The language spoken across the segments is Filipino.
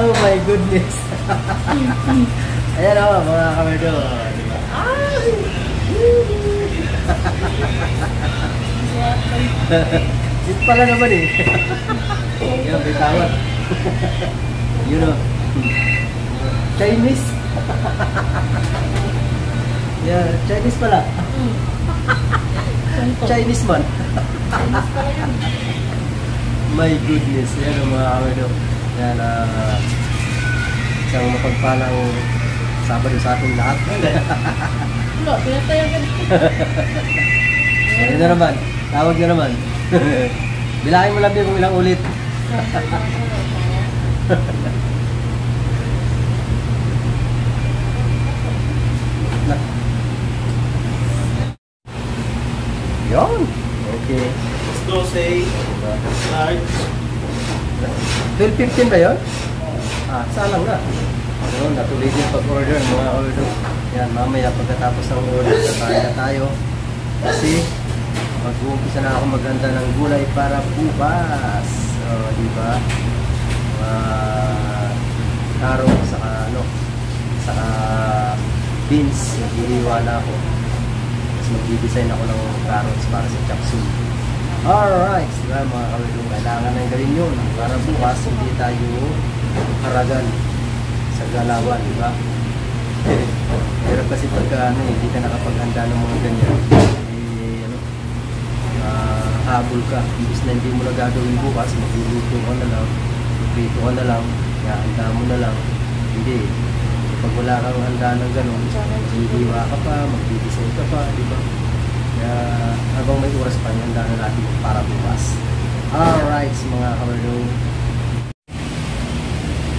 Oh my goodness. Ayan o, mga kamerdo. Diba? Ito pala naman eh. Yan, bitawan. Yun o. Chinese. Yeah, Chinese pala. Chinese man. My goodness. Yan o mga kamerdo. Yan, isang mapagpalang Sabado sa ating lahat. Wala, pinatayagan. Ayun na naman. Tawag na naman. Bilangin mo lang din kung ilang ulit. Yun. Okay. Let's go say large. 12.15 ba yun? Salang na. Ayun, natuloy din pag-order mga order. Yan, mamaya pagkatapos ng order, kakain na tayo. Kasi mag-uumpisa na ako maghanda ng gulay para bukas. Di ba? Carrot, saka beans. Naghihiliwa na ako. Tapos mag-design ako ng carrots para sa chop suey. Alright, diba mga kawilong, kailangan na gawin yun para bukas hindi tayo haragan sa galawan, diba? Pero kasi pagka hindi ka nakapaghanda ng mga ganyan, habol ka. Imbis na hindi mo na gagawin bukas, magluluto ka na lang, magprito ka na lang, handa mo na lang. Hindi. Pag wala kang handa ng gano'n, hihiwa ka pa, mag-design ka pa, diba? Kaya habang may oras pa, handa na natin para bukas. Alright, mga kamarong.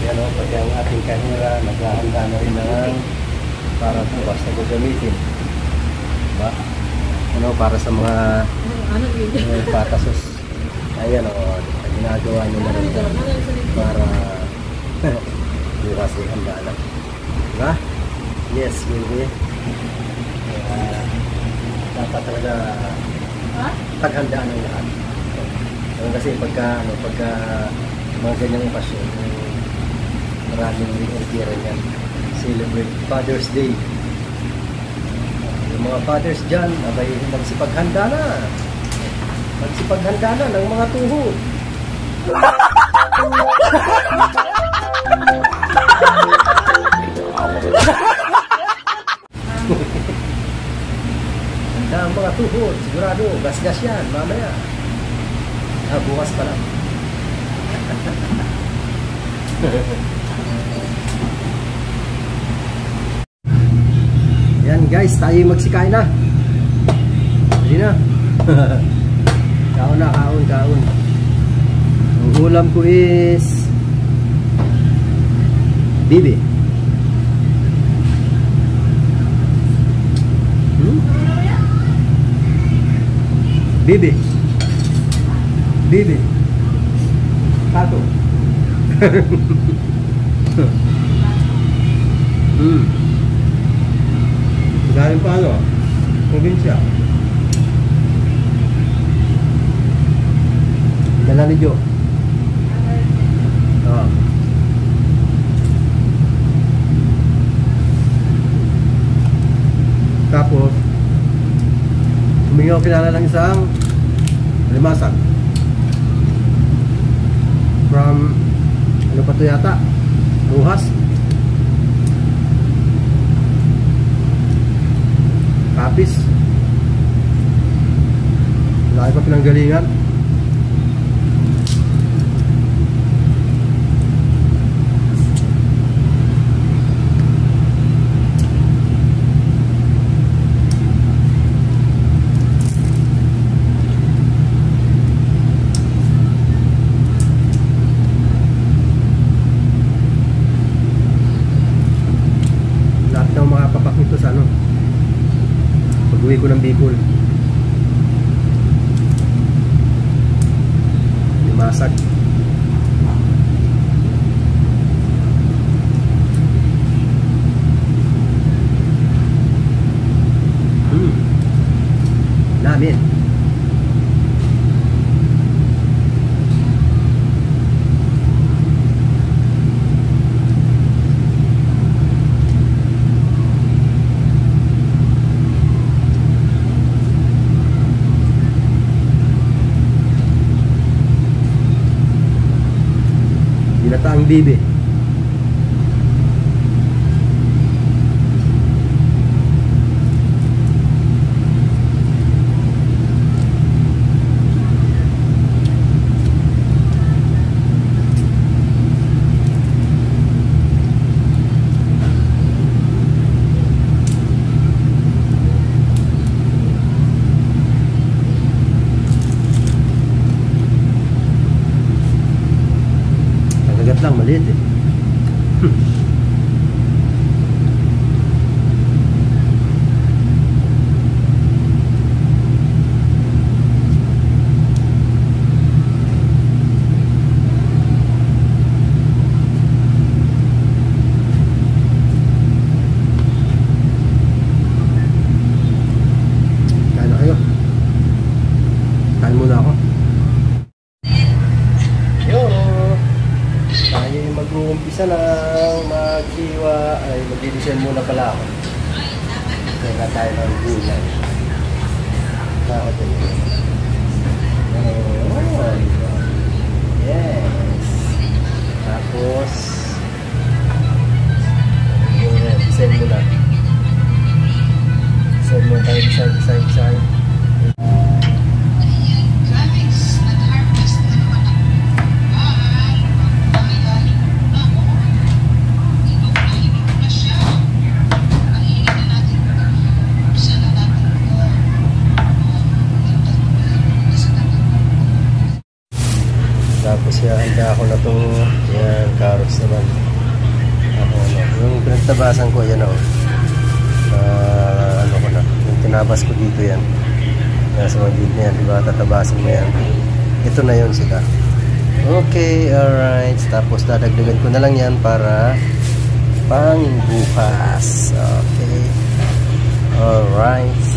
Yan o, pati ang ating kahira, naghahanda na rin ng para bukas na gagamitin. Diba? Ano, para sa mga patasos. Ayan o, ginagawa nyo na rin para bukas ay handa na. Diba? Yes, baby. Dapat talaga paghandaan ng lahat. Kasi pagka mga ganyang okasyon, maraming order yan. Celebrate Father's Day. Yung mga fathers dyan, abay magsipaghanda na. Magsipaghanda na ng mga tuhod. Handa ang mga tuhod. Sigurado, gas-gas yan. Mamaya. Bukas pa lang. Yan guys, tayo magsikain na. Hindi na. Kaon na, kaon. Ang ulam ko is bibi. Bibi. Tato. Galing pa ano? Probinsya. Dala ni Jo. Tapos humingi ako kilala ng isang limasag from ano pa to yata, Ruhas. Kapis. Laki pa pinanggalingan. Pag-uwi ko ng Bicol, limasag. Namin ginataang bibi. Lang maliit eh. Kain na kayo. Kain muna ako. Tayo mag-uumpisa ng maghiwa, ay mag-design muna pala ako. Kaya na tayo ng gulay. Bakit yun? Oh, yes. Tapos, design muna. Design muna tayo, design. Tapos handa ako na itong yan, carrots naman. Ako na. Yung pinagtabasan ko, yan o. Ano ko na. Yung tinabas ko dito yan. Yan sa mga gilid na yan. Diba? Tatabasin mo yan. Ito na yun sila. Okay, alright. Tapos dadagdagan ko na lang yan para pang bukas. Okay. Alright.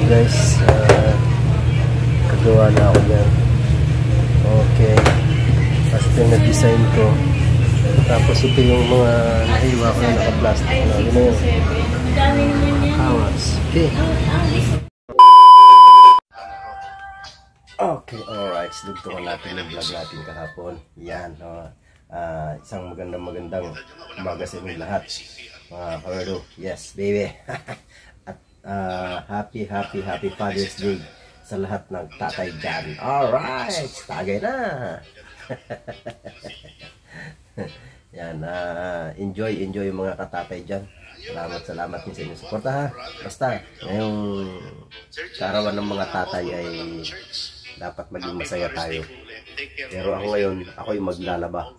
Guys, kagawa na ako yan. Okay, tapos ito yung nag-design ko. Tapos ito yung mga nahiwa ko na naka-plastic na. Yun na yun. Carrots. Okay. Okay, alright. Dugtungan natin yung vlog natin kahapon. Yan. Isang magandang umaga sa inyong lahat. Mga kawerdo. Yes, baby. Happy Father's Day sa lahat ng tatay dyan. Alright, tagay na. Yan, enjoy mga katatay dyan. Salamat din sa inyong suporta ha. Basta, ngayong karawan ng mga tatay ay dapat maging masaya tayo. Pero ako ngayon, ako yung maglalaba.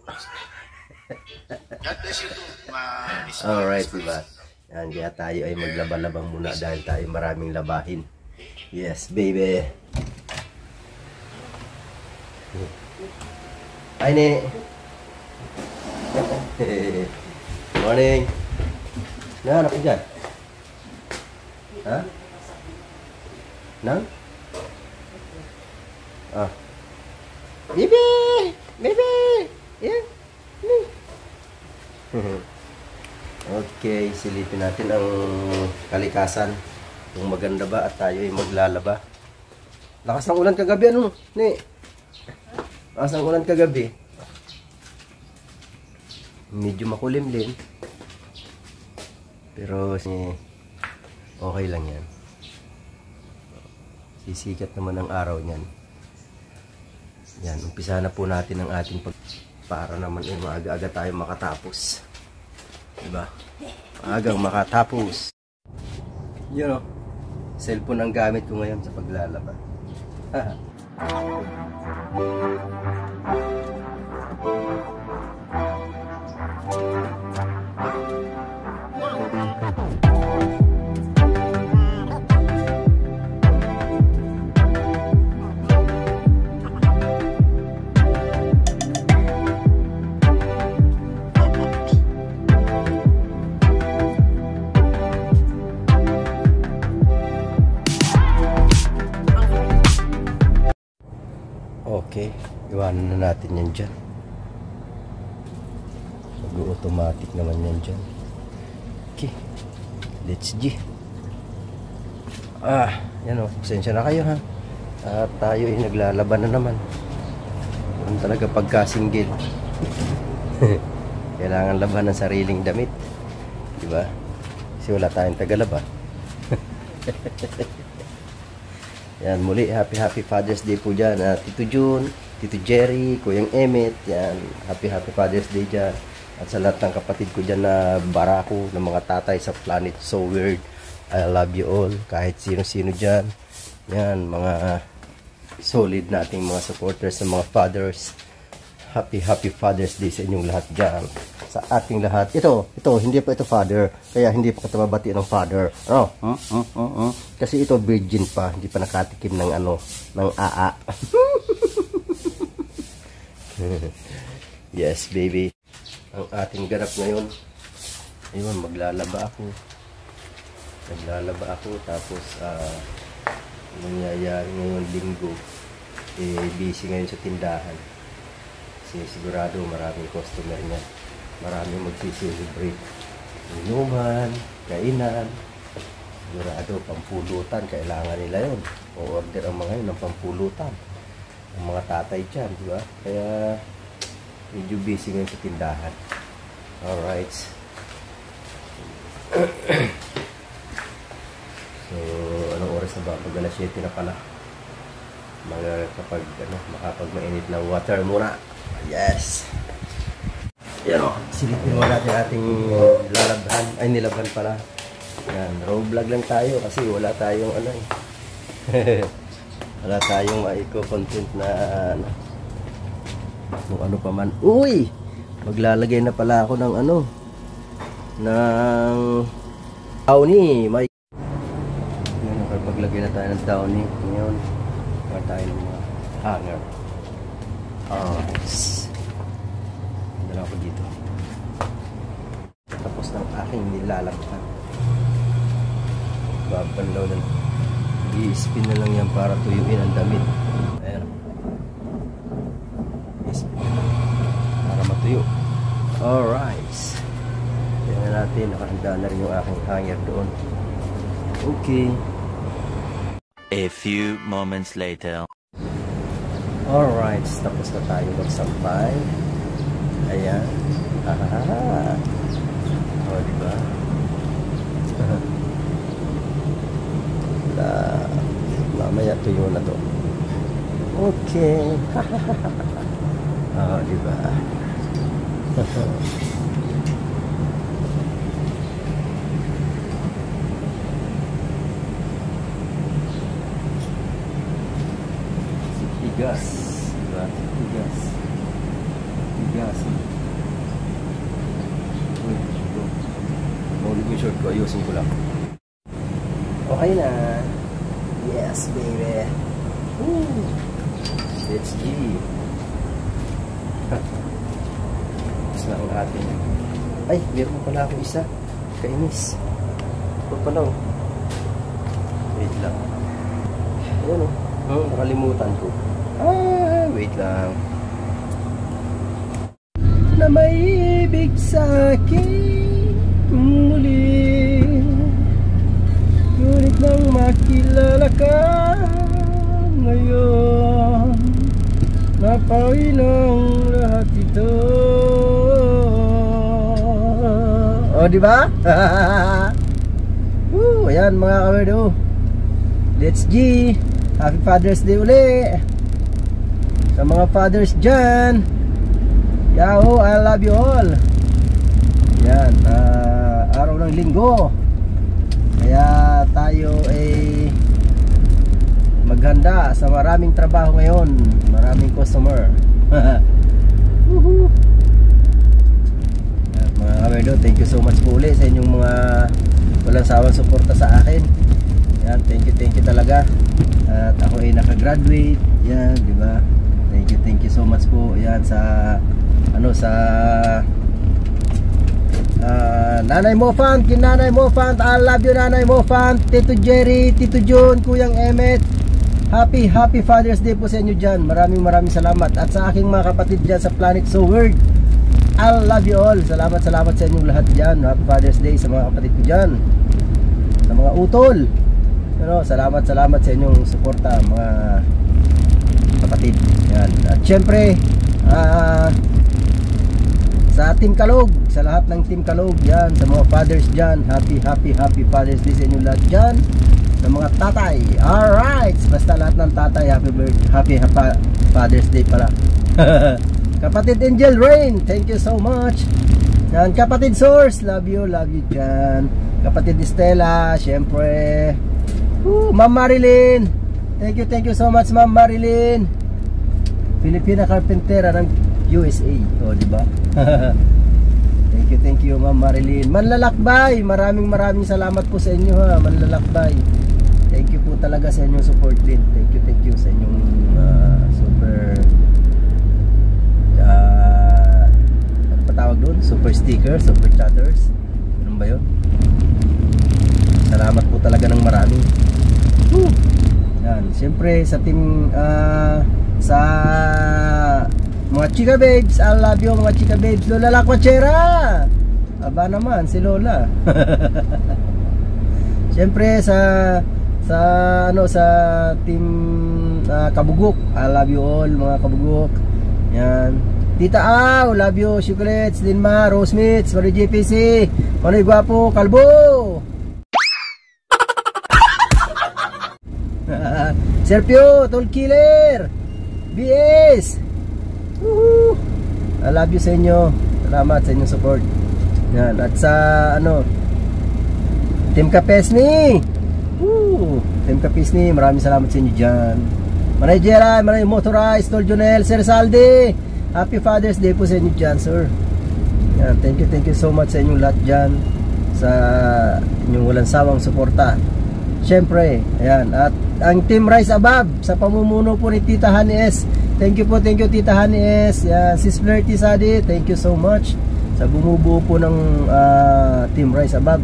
Alright, diba? Yan, kaya tayo ay maglaba-labang muna dahil tayo maraming labahin. Yes, baby. Hi, Ne. Morning. Nahanap ka dyan? Ha? Nang? Ah. Baby! Baby! Yan. Okay, silipin natin ang kalikasan. Kung maganda ba at tayo ay maglalaba. Lakas ng ulan kagabi, ano? Ne? Lakas ng ulan kagabi. medyo makulimlim. Pero okay lang yan. Sisikat naman ang araw niyan. Yan, umpisa na po natin ang ating para naman maaga-aga tayo makatapos. Diba? Maagang makatapos. Yun o. Cellphone ang gamit ko ngayon sa paglalaba. Okay, iwanan na natin yan dyan. Mag-automatic naman yan dyan. Okay, let's G. Yan o, pasensya na kayo ha. At tayo ay naglalaban na naman. Yan talaga pagkasinggil. Kailangan laban ng sariling damit, diba? Kasi wala tayong tagalaban. Yan, muli, happy Father's Day po dyan. Tito June, Tito Jerry, Kuyang Emmet, yan, happy Father's Day dyan. At sa lahat ng kapatid ko dyan na barako, ng mga tatay sa planet so weird, I love you all, kahit sino-sino dyan. Yan, mga solid nating mga supporters ng mga fathers. Happy Father's Day sa inyong lahat dyan. Sa ating lahat. Ito, hindi pa ito father. Kaya hindi pa kita mabati ng father. Kasi ito virgin pa. Hindi pa nakatikim ng ng AA. Yes, baby. Ang ating ganap ngayon. Ayun, maglalaba ako. Tapos, nangyayari ngayon linggo. Busy ngayon sa tindahan. Kasi sigurado maraming customer niya. Maraming magsiselebrate. Inuman, kainan. Sigurado, pampulutan. Kailangan nila yun. O-order ang mga yun ng pampulutan. Ang mga tatay dyan, di ba? Kaya, medyo busy ngayon sa tindahan. Alright. So, anong oras na ba? Pag alas 7 na pala. Makapag mainit na water muna. Yes. Yan o, silipin mo natin ating nilaban pala. Yan, raw vlog lang tayo kasi wala tayong wala tayong maiko-content na kung ano pa man. Uy! Maglalagay na pala ako ng ng downy. Yan, paglagay na tayo ng downy. Ngayon, para tayo ng mga hanger. Dala ako dito. Tapos ng aking nilalagyan. Babanlaw na. I-spin na lang yan para tuyuin ang damit. Ayan. I-spin na lang para matuyo. Alright. Tingnan natin. Nakahanda na rin yung aking hanger doon. Okay. A few moments later. Alright. Tapos na tayo magsampay. Ayan. O, diba? Mamaya tuyo na to. Okay. O, diba? Tigas. Diba? Tigas. Maulit yung short ko, ayusin ko lang. Okay na. Yes, baby. Woo. Let's G. Tapos na ang ating. Ay, meron pala ako isa. Kainis. Ito pala o. Wait lang. Ayan o. Nakalimutan ko. Wait lang. Na may ibig sa akin muli, ngunit nang makilala ka ngayon, napawi ng lahat ito. di ba? Ayan mga kawerdo. Let's G. Happy Father's Day uli. Sa mga fathers dyan. Yahoo, I love you all. Yan, araw ng linggo. Kaya tayo ay maghanda sa maraming trabaho ngayon. Maraming customer. Mga kawerdo, thank you so much po ulit sa inyong mga walang sawang suporta sa akin. Yan, thank you talaga. At ako ay nakagraduate. Yan, di ba? Thank you so much po. Yan sa sa Nanay Mofant, Nanay Mofant, I love you Nanay Mofant, Tito Jerry, Tito John, Kuyang Emmet. Happy Father's Day po sa inyo dyan. Maraming salamat. At sa aking mga kapatid dyan sa Planet So World, I love you all. Salamat sa inyong lahat dyan. Happy Father's Day sa mga kapatid ko dyan, sa mga utol. Salamat sa inyong suporta mga kapatid. Yan. At syempre sa Team Kalog, sa lahat ng Team Kalog yan, sa mga fathers dyan, happy Father's Day sa inyo lahat dyan. Sa mga tatay, alright, basta lahat ng tatay, happy Father's Day pala. Kapatid Angel Rain, thank you so much. Yan, kapatid Source, love you dyan. Kapatid Estela, syempre. Ma'am Marilyn, thank you so much Ma'am Marilyn. Filipina Carpentera ng USA, di ba? Thank you Ma'am Marilyn. Manlalakbay, maraming salamat po sa inyo ha, Manlalakbay. Thank you po talaga sa inyong support din. Thank you sa inyong super ano pa tawag doon? Super sticker, super chatters. Ano ba yun? Salamat po talaga ng marami. Yan, siyempre sa team sa mga chika babes, I love you mga chika babes. Lola Lakwachera, aba naman si Lola. Siyempre sa team Kabugok, I love you all mga Kabugok. Yan, Tita Aw, love you. Chocolates, Linma, Rosemits, Marie JPC, Manoy Guapo, Kalbo. Serpio, Toll Killer, BS. I love you sa inyo. Salamat sa inyong support. Yan, at sa Team Kapesni. Team Kapesni, maraming salamat sa inyo dyan. Manay Jera, Manay Motorized, Tol Jonel, Sir Saldi. Happy Father's Day po sa inyo dyan, sir. Yan, thank you so much sa inyong lahat dyan, sa inyong walang sawang suporta. Siyempre, ayan, at ang Team Rise Above sa pamumuno po ni Tita Honey S. Thank you Tita Honey S. Yan, Sis Flirty Sadi, thank you so much sa bumubuo po ng Team Rise Above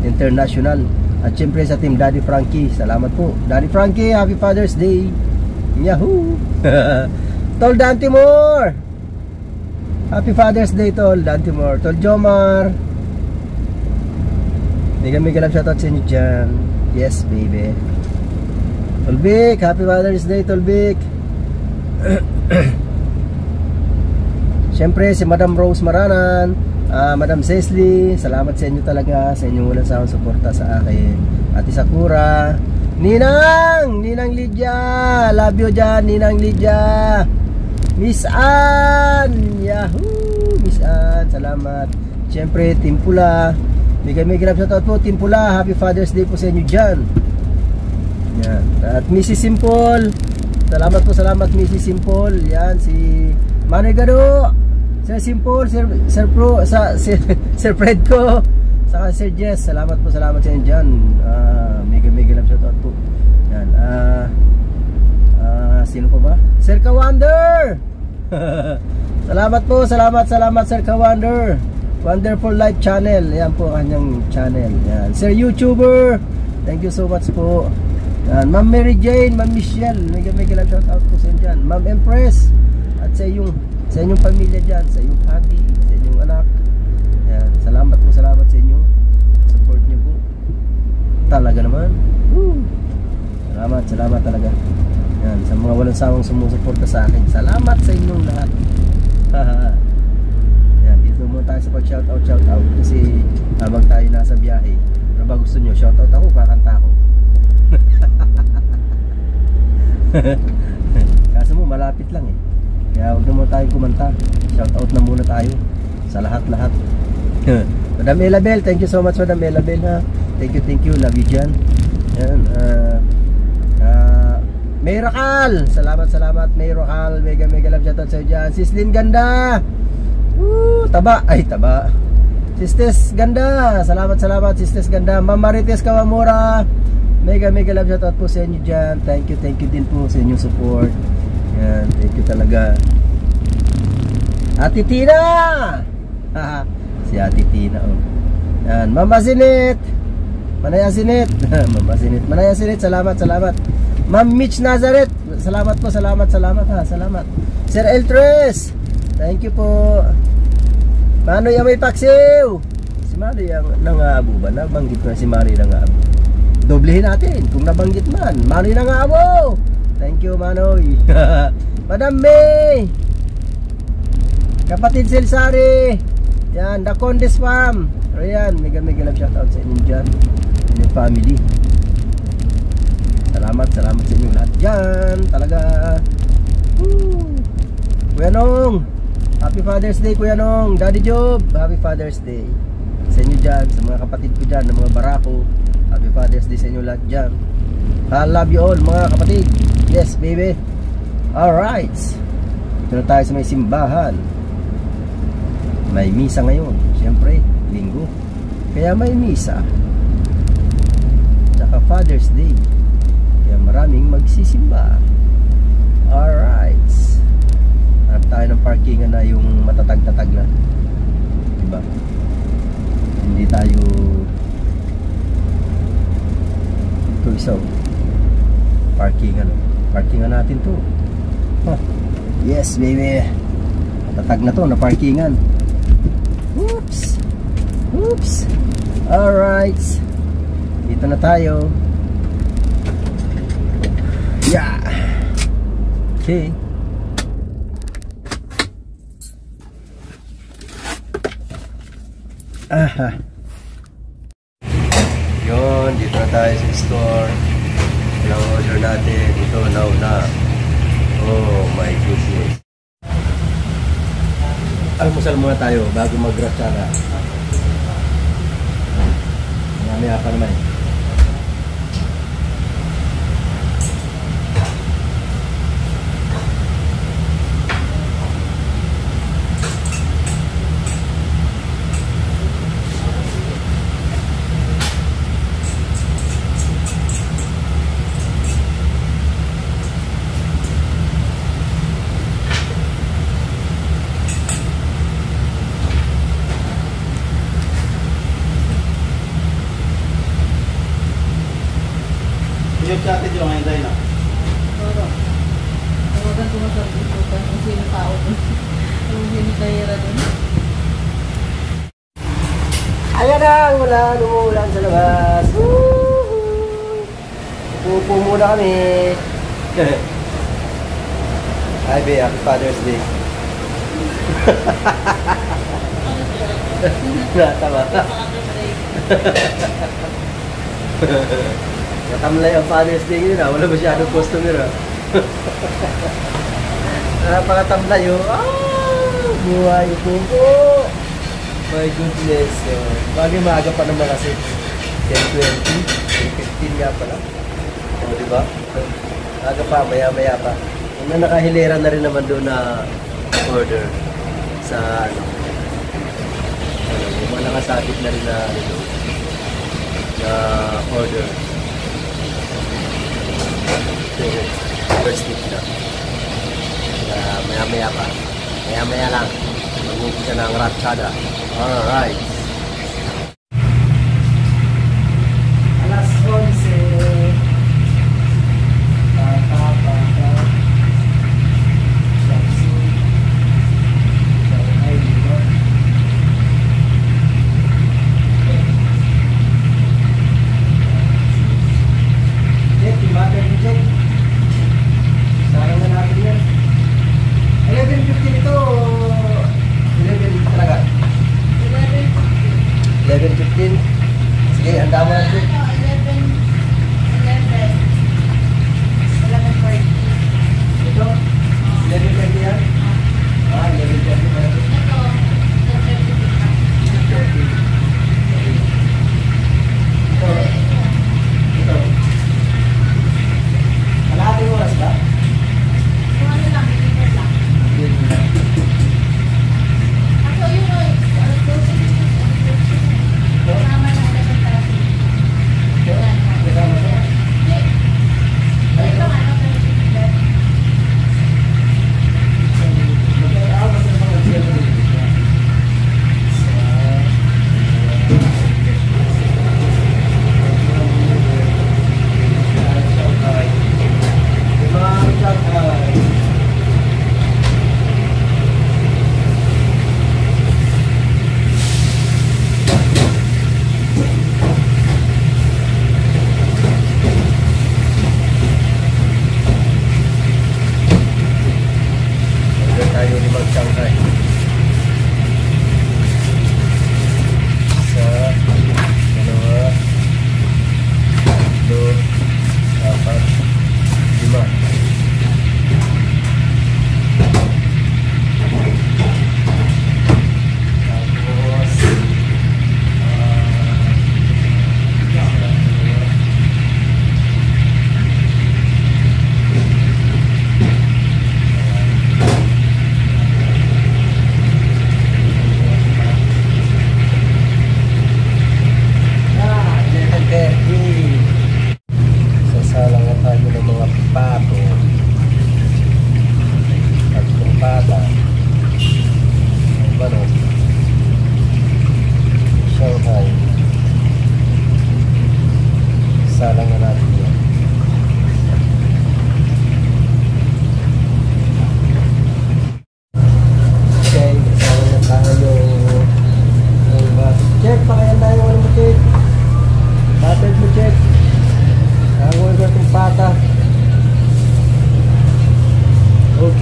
International. At siyempre sa Team Daddy Frankie, salamat po Daddy Frankie, Happy Father's Day. Yahoo. Tol Dantimore, Happy Father's Day Tol Dantimore. Tol Jomar, mega love shoutout sa inyo dyan. Yes baby. Tol Vic, Happy Father's Day Tol Vic. Siyempre si Madam Rose Maranan, Madam Cecily, salamat sa inyo talaga, sa inyong walang sawang suporta sa akin. Ate Sakura, Ninang Lydia, love you dyan Ninang Lydia. Miss Ann, yahoo, Miss Ann, salamat. Siyempre Team Pula, mega love shoutout po Team Pula, Happy Father's Day po sa inyo dyan. Yan. At Mrs. Simple, salamat Mrs. Simple. Yan, si Manoy Gado, Sir Simple, Sir Pro, Sir Fredco, saka Sir Jess, salamat sa inyo dyan. Mega love shoutout po. Yan, sino pa ba? Sir Kawander. Salamat Sir Kawander. Wonderful Life Channel, yan po ang kanyang channel. Yan, Sir YouTuber, thank you so much po. Yan, Ma'am Mary Jane, Ma'am Michelle, mega love shout out po sa inyo dyan. Ma'am Empress, at sa inyong pamilya dyan, sa iyong hati, sa inyong anak. Yan, salamat sa inyo. Support niyo po talaga naman. Salamat talaga. Yan, sa mga walang sawang sumusuporta sa akin, salamat sa inyong lahat. Yan, dito muna tayo sa pag-shoutout kasi habang tayo nasa biyahe. Ano ba gusto nyo? Shoutout ako, kakanta ako. Kaso mo, malapit lang eh. Kaya huwag na muna tayo kumanta. Shoutout na muna tayo sa lahat-lahat. Madam Elabel, thank you so much Madam Elabel ha. Thank you, love you dyan. Yan, Mayrocal, salamat Mayrocal, mega love shoutout sa'yo dyan. Sislin Ganda, taba. Sisters Ganda, salamat Sisters Ganda. Ma'am Marites Kawamura, mega love shoutout po sa inyo dyan. Thank you din po sa inyong support. Yan, thank you talaga. Ate Tina, si Ate Tina yan. Mama Sinit Manaya Sinit Mama Sinit Manaya Sinit, salamat. Ma'am Mitch Nazareth, salamat ha, salamat. Sir Eltres, thank you po. Manoy Amay Paksiw, si Manoy ang nangaabo ba? Nabanggit ko na si Manoy nangaabo. Doblehin natin kung nabanggit man. Manoy nangaabo, thank you Manoy. Madam May, kapatid Silsari, yan, The Condes Farm. Ayan, mega love shoutout sa inyo dyan, inyong family. Salamat sa inyo lahat dyan. Talaga. Kuya Nong, Happy Father's Day Kuya Nong. Daddy Job, Happy Father's Day sa inyo dyan, sa mga kapatid ko dyan, ng mga barako. Happy Father's Day sa inyo lahat dyan. I love you all mga kapatid. Yes baby. Alright, ito na tayo sa may simbahan. May misa ngayon, siyempre linggo, kaya may misa. Tsaka Father's Day, kaya maraming magsisimba. Alright, hanap tayo ng parkingan na yung matatag-tatag na, diba? Hindi tayo ito isa parkingan natin to. Yes baby, matatag na to na parkingan. Oops. Alright, dito na tayo. Yeah. Okay. Yun, dito na tayo sa store. Ilang order natin. Ito, now na. Oh my goodness. Almusal muna tayo bago mag-gratsara. Mamaya pa naman. Chat yung ngayon tayo na. Oo. Tawagan ko sa dito kung sino tao doon. Kung sino tayera doon. Ayan na, umuulan sa labas. Pupo muna kami. Hi be, Happy Father's Day. Tama. Natamlay ang Father's Day yun, wala masyadong customer. Napakatamlay yun. Buhay ko po. My goodness. Bagay maaga pa naman kasi 10:20, 10:15 nga pala. O diba? Aga pa, maya pa. Nakahilera na rin naman doon na order sa yung mga nakasabit na rin na order. First tip na. Maya pa. Maya lang. Mag-umpisa ng ratsada. Alright. Alas 11. Sarang na natin yan. 11:15 ito. 11 talaga.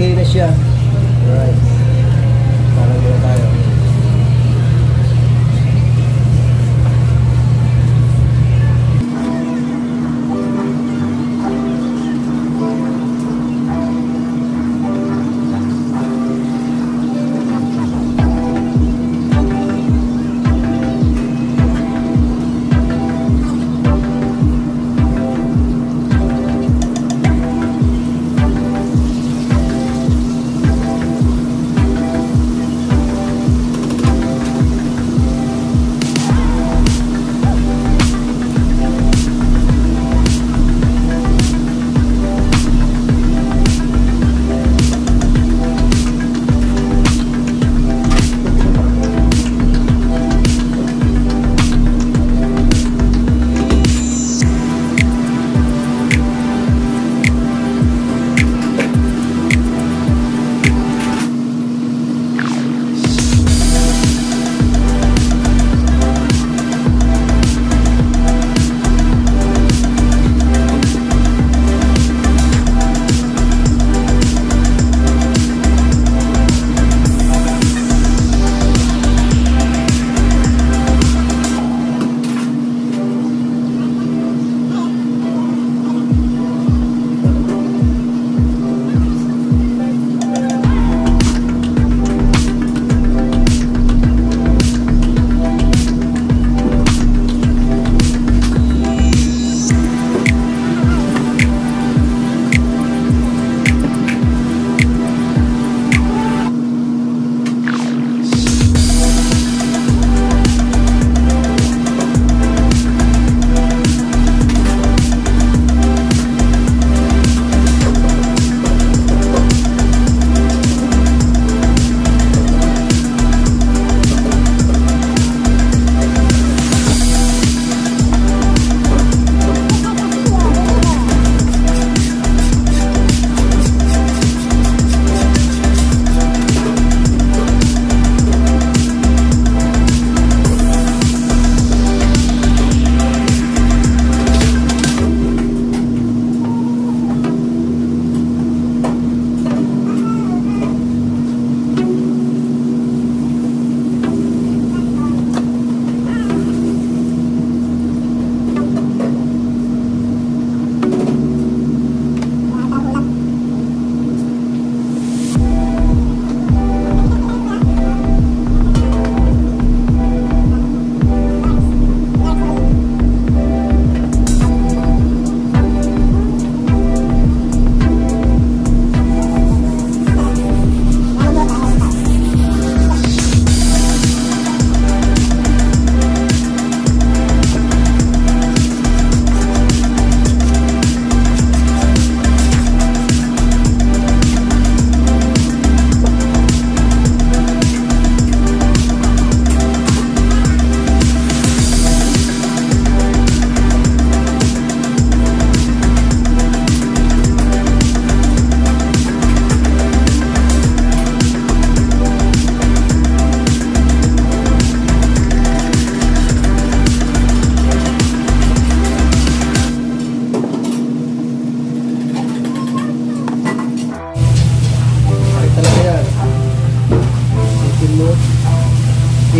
okay na siya. Alright. Parang muna tayo.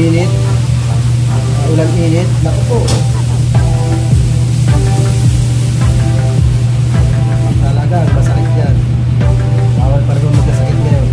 Init. Ulan init. Naku po. Talaga, masakit yan. Bawal pa rin magkasakit ngayon.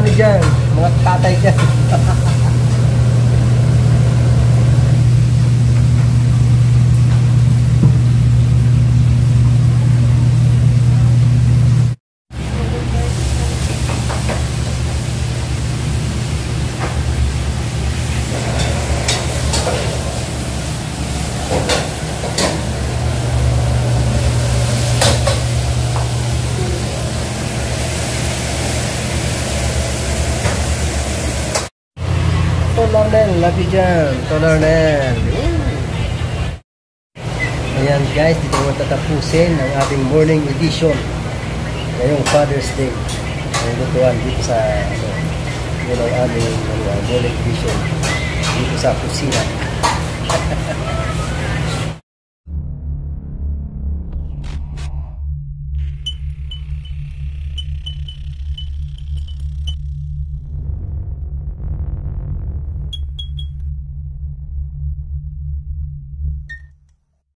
ano dyan, mga tatay dyan. Tolarnel, love you dyan. Tolarnel. Ayan guys, dito mo tatapusin ang ating morning edition ngayong Father's Day. Ang lutuan dito sa yun ang aming morning edition dito sa kusina.